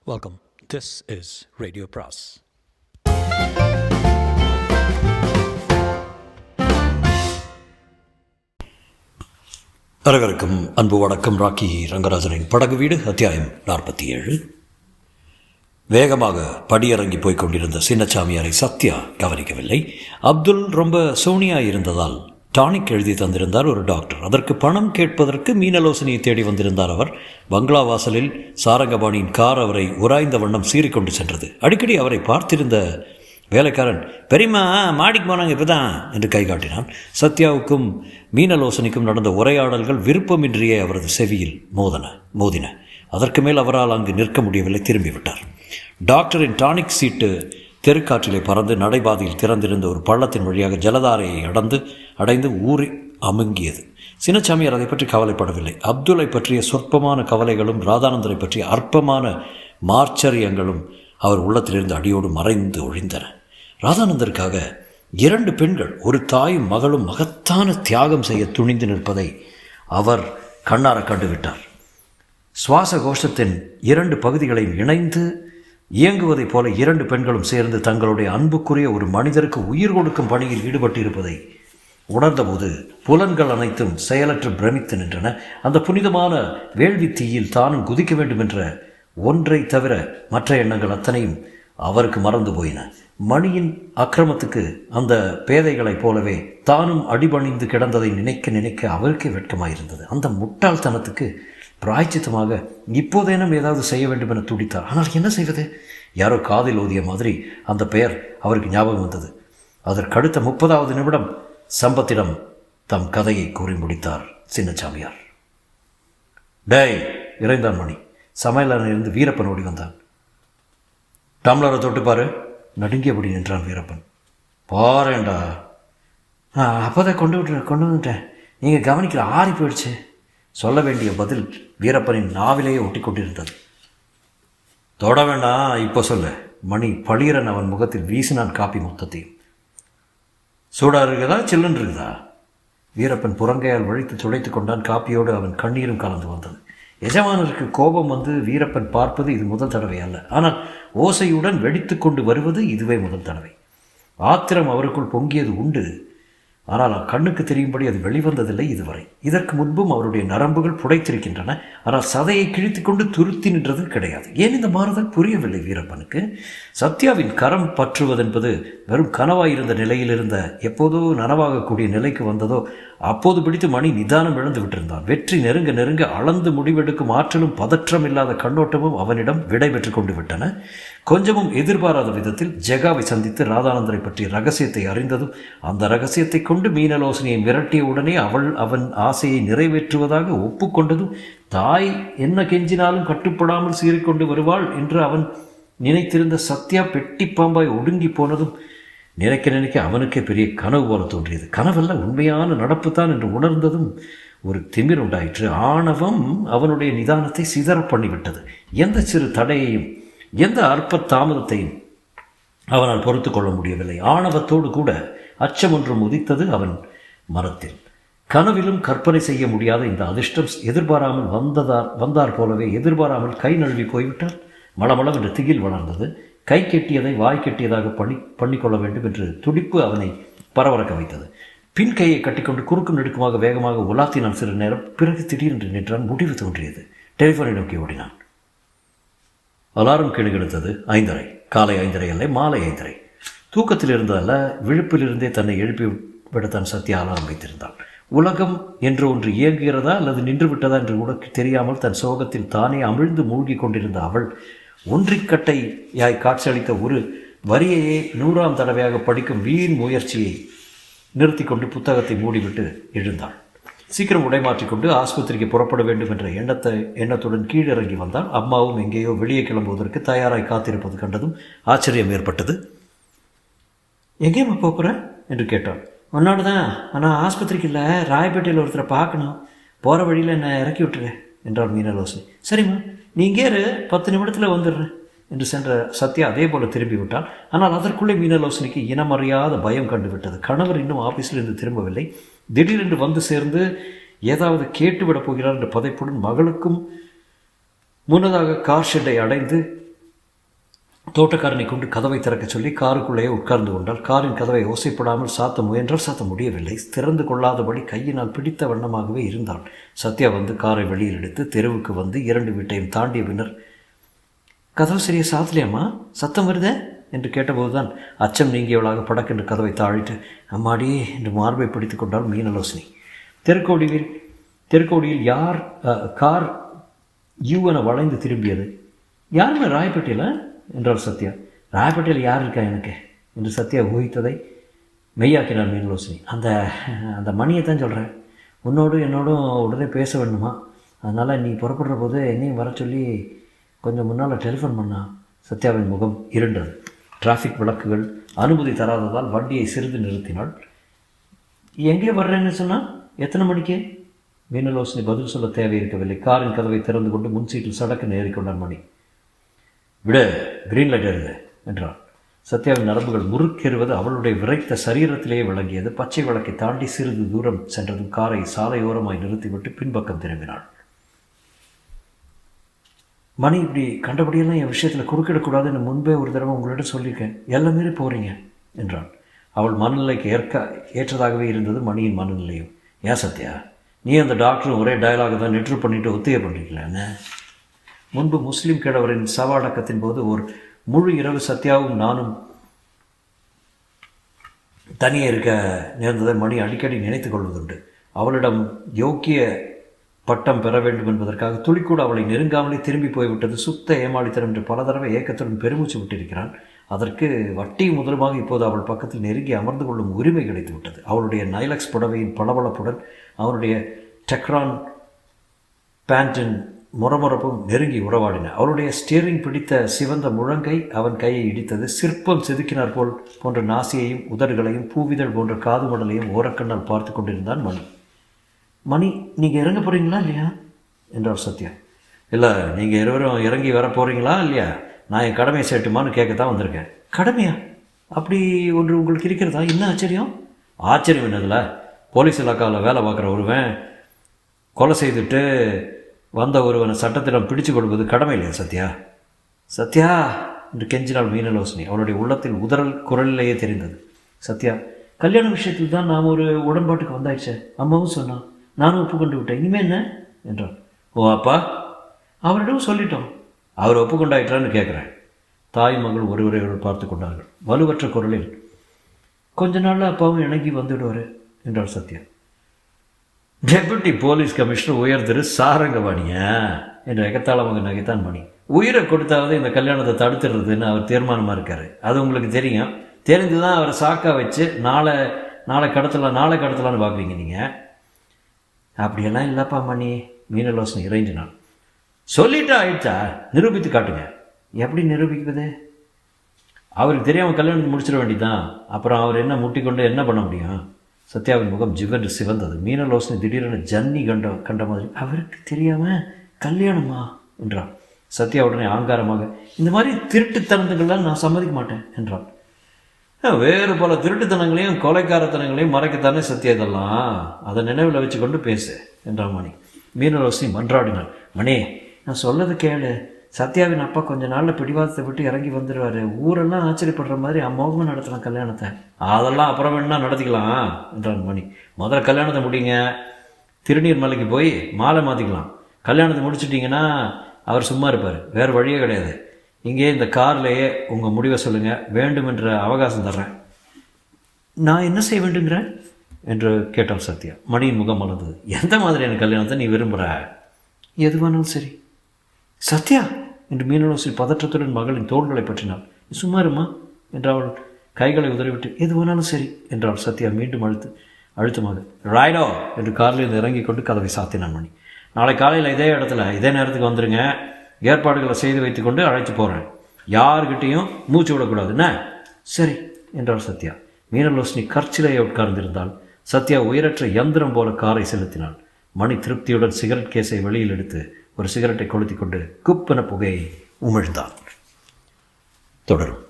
Welcome. This is Radio Pras. அனைவருக்கும் அன்பு வணக்கம். ராக்கி ரங்கராஜனின் படகு வீடு அத்தியாயம் 47. வேகமாக படியிறங்கி போய்க் கொண்டிருந்த சின்னச்சாமியாரை சத்யா கவனிக்கவில்லை. அப்துல் ரொம்ப சோனியா இருந்ததால் டானிக் எழுதி தந்திருந்தார் ஒரு டாக்டர். அதற்கு பணம் கேட்பதற்கு மீனலோசனையை தேடி வந்திருந்தார் அவர். பங்களா வாசலில் சாரங்கபாணியின் கார் அவரை உராய்ந்த வண்ணம் சீறிக்கொண்டு சென்றது. அடிக்கடி அவரை பார்த்திருந்த வேலைக்காரன், பெரியம்மா மாடிக்கு போனாங்க இப்போதான் என்று கை காட்டினான். சத்யாவுக்கும் மீனலோசனைக்கும் நடந்த உரையாடல்கள் விருப்பமின்றியே அவரது செவியில் மோதின. அதற்கு மேல் அவரால் அங்கு நிற்க முடியவில்லை, திரும்பிவிட்டார். டாக்டரின் டானிக் சீட்டு தெருக்காற்றிலே பறந்து நடைபாதையில் திறந்திருந்த ஒரு பள்ளத்தின் வழியாக ஜலதாரையை அடைந்து ஊறி அமுங்கியது. சின்னச்சாமியார் அதை பற்றி கவலைப்படவில்லை. அப்துல்லை பற்றிய சொற்பமான கவலைகளும் ராதானந்தரை பற்றிய அற்பமான மார்ச்சரியங்களும் அவர் உள்ளத்திலிருந்து அடியோடு மறைந்து ஒழிந்தன. ராதானந்தருக்காக 2 பெண்கள், ஒரு தாயும் மகளும் மகத்தான தியாகம் செய்ய துணிந்து நிற்பதை அவர் கண்ணார கண்டுவிட்டார். சுவாச கோஷத்தின் 2 பகுதிகளையும் இணைந்து இயங்குவதைப் போல 2 பெண்களும் சேர்ந்து தங்களுடைய அன்புக்குரிய ஒரு மனிதருக்கு உயிர் கொடுக்கும் பணியில் ஈடுபட்டிருப்பதை உணர்ந்தபோது புலன்கள் அனைத்தும் செயலற்று பிரமித்து நின்றன. அந்த புனிதமான வேள்வி தீயில் தானும் குதிக்க வேண்டும் என்ற ஒன்றை தவிர மற்ற எண்ணங்கள் அத்தனையும் அவருக்கு மறந்து போயின. மணியின் அக்கிரமத்துக்கு அந்த பேதைகளைப் போலவே தானும் அடிபணிந்து கிடந்ததை நினைக்க அவருக்கே வெட்கமாயிருந்தது. அந்த முட்டாள்தனத்துக்கு பிராய்ச்சித்தமாக இப்போதேனும் ஏதாவது செய்ய வேண்டும் என துடித்தார். ஆனால் என்ன செய்வது? யாரோ காதில் ஓதிய மாதிரி அந்த பெயர் அவருக்கு ஞாபகம் வந்தது. அதற்கடுத்த 30வது நிமிடம் சம்பத்திடம் தம் கதையை கூறி முடித்தார் சின்னச்சாமியார். டேய் இறைந்தான் மணி. சமையலறையிலிருந்து வீரப்பன் ஓடி வந்தான். டம்ளரை தொட்டுப்பாரு. நடுங்கியபடி நின்றான் வீரப்பன். பாருண்டா. அப்போதான் கொண்டு வந்துட்டேன். நீங்கள் கவனிக்கல, ஆறி போயிடுச்சு. சொல்ல வேண்டிய பதில் வீரப்பனின் நாவிலேயே ஒட்டி கொண்டிருந்தது. தொட வேண்டாம், இப்போ சொல்ல. மணி பளிரன் அவன் முகத்தில் வீசினான் காப்பி மொத்தத்தையும். சூடாக இருக்குதா சில்லுன்னு இருக்குதா? வீரப்பன் புறங்கையால் வழித்து துடைத்து கொண்டான். காப்பியோடு அவன் கண்ணீரும் கலந்து வந்தது. எஜமானருக்கு கோபம் வந்து வீரப்பன் பார்ப்பது இது முதல் தடவை அல்ல. ஆனால் ஓசையுடன் வெடித்து கொண்டு வருவது இதுவே முதல் தடவை. ஆத்திரம் அவருக்குள் பொங்கியது உண்டு. ஆனால் கண்ணுக்கு தெரியும்படி அது வெளிவந்ததில்லை இதுவரை. இதற்கு முன்பும் அவருடைய நரம்புகள் புடைத்திருக்கின்றன. ஆனால் சதையை கிழித்து கொண்டு துருத்தி நின்றது கிடையாது. ஏன் இந்த மாறுதல் புரியவில்லை வீரப்பனுக்கு. சத்யாவின் கரம் பற்றுவதென்பது வெறும் கனவாயிருந்த நிலையில் இருந்த எப்போதோ நனவாகக்கூடிய நிலைக்கு வந்ததோ அப்போது பிடித்து மணி நிதானம் இழந்து விட்டிருந்தான். வெற்றி நெருங்க அளந்து முடிவெடுக்கும் ஆற்றலும் பதற்றம் இல்லாத கண்ணோட்டமும் அவனிடம் விடை பெற்று கொண்டு விட்டன. கொஞ்சமும் எதிர்பாராத விதத்தில் ஜெகாவை சந்தித்து ராதானந்தரை பற்றிய ரகசியத்தை அறிந்ததும் அந்த ரகசியத்தை கொண்டு மீனலோசனையை மிரட்டிய உடனே அவன் ஆசையை நிறைவேற்றுவதாக ஒப்புக்கொண்டதும் தாய் என்ன கெஞ்சினாலும் கட்டுப்படாமல் சீறிக்கொண்டு வருவாள் என்று அவன் நினைத்திருந்த சத்யா பெட்டி பாம்பாய் ஒடுங்கி போனதும் நினைக்க அவனுக்கே பெரிய கனவு போல தோன்றியது. கனவல்ல, உண்மையான நடப்புத்தான் என்று உணர்ந்ததும் ஒரு திமிர் உண்டாயிற்று. ஆணவம் அவனுடைய நிதானத்தை சிதற பண்ணிவிட்டது. எந்த சிறு தடையையும் எந்த அற்ப தாமதத்தையும் அவனால் பொறுத்து கொள்ள முடியவில்லை. ஆணவத்தோடு கூட அச்சம் ஒன்றும் உதித்தது அவன் மனத்தில். கனவிலும் கற்பனை செய்ய முடியாத இந்த அதிர்ஷ்டம் எதிர்பாராமல் வந்தார் போலவே எதிர்பாராமல் கை நழுவி போய்விட்டால் மளமளம் என்று திகில் வளர்ந்தது. கை கெட்டியதை வாய் கெட்டியதாக பண்ணிக்கொள்ள வேண்டும் என்று துடிப்பு அவனை பரபரக்க வைத்தது. பின் கையை கட்டிக்கொண்டு குறுக்கும் நெடுக்குமாக வேகமாக உலாத்தினான் சிறு நேரம். பிறகு திடீரென்று நின்றான். முடிவு தோன்றியது. டெலிஃபோனை நோக்கி ஓடினான். அலாரம் கிடுகிடுத்தது. 5:30. காலை 5:30 அல்ல, மாலை 5:30. தூக்கத்தில் இருந்ததல்ல, விழுப்பிலிருந்தே தன்னை எழுப்பி விடத்தான் சத்யா அலாரம் வைத்திருந்தாள். உலகம் என்று ஒன்று இயங்குகிறதா அல்லது நின்று விட்டதா என்று கூட தெரியாமல் தன் சோகத்தில் தானே அமிழ்ந்து மூழ்கி கொண்டிருந்த அவள் ஒன்றிக்கட்டையாய் காட்சியளித்த ஒரு வரியையே 100ஆம் தடவையாக படிக்கும் வீண் முயற்சியை நிறுத்தி கொண்டு புத்தகத்தை மூடிவிட்டு எழுந்தாள். சீக்கிரம் உடைமாற்றிக்கொண்டு ஆஸ்பத்திரிக்கு புறப்பட வேண்டும் என்ற எண்ணத்துடன் கீழிறங்கி வந்தால் அம்மாவும் எங்கேயோ வெளியே கிளம்புவதற்கு தயாராய் காத்திருப்பது கண்டதும் ஆச்சரியம் ஏற்பட்டது. எங்கேயம்மா போகிறேன் என்று கேட்டாள். உன்னோடு தான், ஆனால் ஆஸ்பத்திரிக்கு இல்லை, ராயப்பேட்டையில் ஒருத்தரை பார்க்கணும். போகிற வழியில் என்னை இறக்கி விட்டுறேன் என்றாள் மீனலோசனை. சரிம்மா, நீ இங்கே 10 நிமிடத்தில் வந்துடுறேன் என்று சென்ற சத்யா அதே போல திரும்பி விட்டாள். ஆனால் அதற்குள்ளே மீனலோசனைக்கு இனமறியாத பயம் கண்டுவிட்டது. கணவர் இன்னும் ஆஃபீஸிலிருந்து திரும்பவில்லை. திடீரென்று வந்து சேர்ந்து ஏதாவது கேட்டுவிடப் போகிறார் என்ற பதைப்புடன் மகளுக்கும் முன்னதாக கார் ஷெட்டை அடைந்து தோட்டக்காரனை கொண்டு கதவை திறக்க சொல்லி காருக்குள்ளேயே உட்கார்ந்து கொண்டால் காரின் கதவை ஓசைப்படாமல் சாத்த முயன்றால் சாத்த முடியவில்லை. திறந்து கொள்ளாதபடி கையினால் பிடித்த வண்ணமாகவே இருந்தாள். சத்யா வந்து காரை வெளியில் எடுத்து தெருவுக்கு வந்து 2 வீட்டையும் தாண்டிய பின்னர், கதவு சரியா சாத்தலையாம்மா, சத்தம் வருதே என்று கேட்டபோதுதான் அச்சம் நீங்கியவளாக படக்கென்று கதவை தாழிட்டு அம்மாடி என்று மார்பை பிடித்து கொண்டாள் மீனலோசினி. தெருக்கோடியில் யார் கார் யூவனை வளைந்து திரும்பியது. யாருமே ராயப்பேட்டையில் என்றாள் சத்யா. ராயப்பேட்டையில் யார் இருக்கா எனக்கு என்று சத்யா ஊகித்ததை மெய்யாக்கினார் மீனலோசினி. அந்த மணியை தான் சொல்கிறேன். என்னோடும் உடனே பேச வேணுமா, அதனால் நீ புறப்படுற போது என்னையும் வர சொல்லி கொஞ்சம் முன்னால் டெலிஃபோன் பண்ணா. சத்யாவின் முகம் இருண்டது. டிராஃபிக் விளக்குகள் அனுமதி தராததால் வண்டியை சிறிது நிறுத்தினாள். எங்கே வர்றேன்னு சொன்னால் எத்தனை மணிக்கு? மீனலோசினி பதில் சொல்ல தேவையிருக்கவில்லை. காரின் கதவை திறந்து கொண்டு முன் சீட்டில் சடக்கு ஏறிக்கொண்டான் மணி. விட, கிரீன் லைட் ஏறுது என்றாள். சத்யாவின் நரம்புகள் முறுக்கெறுவது அவளுடைய விரைத்த சரீரத்திலேயே விளங்கியது. பச்சை விளக்கை தாண்டி சிறிது தூரம் சென்றதும் காரை சாலையோரமாய் நிறுத்திவிட்டு பின்பக்கம் திரும்பினாள். மணி, இப்படி கண்டபடியெல்லாம் என் விஷயத்தில் குறுக்கிடக்கூடாதுன்னு முன்பே ஒரு தடவை உங்களிடம் சொல்லியிருக்கேன், எல்லாம் மீறி போகிறீங்க என்றாள். அவள் மனநிலைக்கு ஏற்றதாகவே இருந்தது மணியின் மனநிலையும். ஏன் சத்யா, நீ அந்த டாக்டரும் ஒரே டயலாக தான் நெற்று பண்ணிவிட்டு ஒத்திகை பண்ணுறீங்களேன்னு? முன்பு முஸ்லீம் கிழவரின் சவாடக்கத்தின் போது ஒரு முழு இரவு சத்யாவும் நானும் தனியே இருக்க நேர்ந்ததை மணி அடிக்கடி நினைத்து கொள்வதுண்டு. அவளிடம் யோக்கிய பட்டம் பெற வேண்டும் என்பதற்காக துளிக்கூட அவளை நெருங்காமலே திரும்பி போய்விட்டது சுத்த ஏமாளித்தனம் என்று பல தடவை ஏக்கத்துடன் பெருமூச்சு விட்டிருக்கிறான். அதற்கு வட்டி முதலுமாக இப்போது அவள் பக்கத்தில் நெருங்கி அமர்ந்து கொள்ளும் உரிமை கிடைத்து விட்டது. அவளுடைய நைலக்ஸ் புடவையின் பளபளப்புடன் அவனுடைய டெக்ரான் பேண்டின் முறமுறப்பும் நெருங்கி உறவாடின. அவளுடைய ஸ்டியரிங் பிடித்த சிவந்த முழங்கை அவன் கையை இடித்தது. சிற்பம் செதுக்கினார் போன்ற நாசியையும் உதடுகளையும் பூவிதழ் போன்ற காது மடலையும் ஓரக்கண்ணால் பார்த்து கொண்டிருந்தான் மணி. மணி, நீங்கள் இறங்க போகிறீங்களா இல்லையா என்றார் சத்யா. இல்லை, நீங்கள் இருவரும் இறங்கி வர போகிறீங்களா இல்லையா? நான் என் கடமையை சேட்டுமான்னு கேட்கத்தான் வந்திருக்கேன். கடமையா? அப்படி ஒன்று உங்களுக்கு இருக்கிறதா? என்ன ஆச்சரியம்? ஆச்சரியம் என்னதில்ல, போலீஸ் இலாக்காவில் வேலை பார்க்குற ஒருவன் கொலை செய்துட்டு வந்த ஒருவனை சட்டத்திடம் பிடிச்சு கொடுப்பது கடமை இல்லையா சத்யா? சத்யா என்று கெஞ்சினாள் மீனலோசினி. அவளுடைய உள்ளத்தில் உதறல் குரலிலேயே தெரிந்தது. சத்யா, கல்யாண விஷயத்தில் தான் நாம் ஒரு உடன்பாட்டுக்கு வந்தாயிடுச்சே. அம்மாவும் சொன்னான், நானும் ஒப்புக்கொண்டு விட்டேன். இனிமேல் என்ன என்றான். ஓ அப்பா, அவரிடம் சொல்லிட்டோம். அவர் ஒப்புக்கொண்டாயிட்டான்னு கேட்குறேன். தாய் மகள் ஒருவரை பார்த்து கொண்டார்கள். வலுவற்ற குரலில், கொஞ்ச நாளில் அப்பாவும் இணங்கி வந்துவிடுவார் என்றார் சத்யா. டெபுட்டி போலீஸ் கமிஷனர் உயர் திரு சாரங்கவாணியா என்று எகத்தாளமாக நகைத்தான் மணி. உயிரை கொடுத்தாவது இந்த கல்யாணத்தை தடுத்துடுறதுன்னு அவர் தீர்மானமாக இருக்கார். அது உங்களுக்கு தெரியும். தெரிந்து தான் அவரை சாக்கா வச்சு நாளை கடத்தலான்னு பார்க்குறீங்க நீங்கள். அப்படியெல்லாம் இல்லைப்பா மணி, மீனலோசனை இறைஞ்சினான். சொல்லிட்டா ஆயிடுச்சா, நிரூபித்து காட்டுங்க. எப்படி நிரூபிக்கிறது? அவருக்கு தெரியாமல் கல்யாணத்தை முடிச்சிட வேண்டியதான். அப்புறம் அவர் என்ன முட்டிக்கொண்டு என்ன பண்ண முடியும்? சத்யாவின் முகம் ஜிவென்று சிவந்தது. மீனலோசனை திடீரென ஜன்னி கண்ட மாதிரி, அவருக்கு தெரியாமல் கல்யாணமா என்றான். சத்யா உடனே ஆங்காரமாக, இந்த மாதிரி திருட்டுத்தனத்துக்கெல்லாம் நான் சம்மதிக்க மாட்டேன் என்றான். வேறு பல திருட்டுத்தனங்களையும் கொலைக்காரத்தனங்களையும் மறைக்கத்தானே சத்யா இதெல்லாம். அதை நினைவில் வச்சு கொண்டு பேசு என்றான் மணி. மீனலோசனை மன்றாடினாள். மணி, நான் சொல்லது கேளு. சத்யாவின் அப்பா கொஞ்ச நாளில் பிடிவாதத்தை விட்டு இறங்கி வந்துடுவார். ஊரெல்லாம் ஆச்சரியப்படுற மாதிரி அமோகமாக நடத்தலாம் கல்யாணத்தை. அதெல்லாம் அப்புறம் வேணா நடத்திக்கலாம் என்றான் மணி. முதல்ல கல்யாணத்தை முடிங்க. திருநீர் மலைக்கு போய் மாலை மாற்றிக்கலாம். கல்யாணத்தை முடிச்சிட்டிங்கன்னா அவர் சும்மா இருப்பார். வேறு வழியே கிடையாது. இங்கே இந்த கார்லேயே உங்கள் முடிவை சொல்லுங்கள். வேண்டுமென்ற அவகாசம் தர்றேன். நான் என்ன செய்ய வேண்டுங்கிறேன் என்று கேட்டான் சத்யா. மணியின் முகம் மலர்ந்தது. எந்த மாதிரியான கல்யாணத்தை நீ விரும்புகிற? எதுவானாலும் சரி. சத்யா என்று மீனலோசனை பதற்றத்துடன் மகளின் தோள்களை பற்றினாள். சும்மா இருமா என்று அவள் கைகளை உதறிவிட்டு எதுவானாலும் சரி என்றாள். சத்யா மீண்டும் அழுத்தமாக ராய்டோ என்று காரில் இறங்கி கொண்டு கதவை சாத்தினான் மணி. நாளை காலையில் இதே இடத்துல இதே நேரத்துக்கு வந்துடுங்க. ஏற்பாடுகளை செய்து வைத்துக்கொண்டு அழைத்து போகிறேன். யாருக்கிட்டையும் மூச்சு விடக்கூடாதுன்னு. சரி என்றாள் சத்யா. மீனலோசனை கற்சிலையை உட்கார்ந்திருந்தாள். சத்யா உயிரற்ற யந்திரம் போல காரை செலுத்தினாள். மணி திருப்தியுடன் சிகரெட் கேஸை வெளியில் எடுத்து ஒரு சிகரெட்டை கொளுத்தி கொண்டு குப்பென புகையை உமிழ்ந்தான். தொடரும்.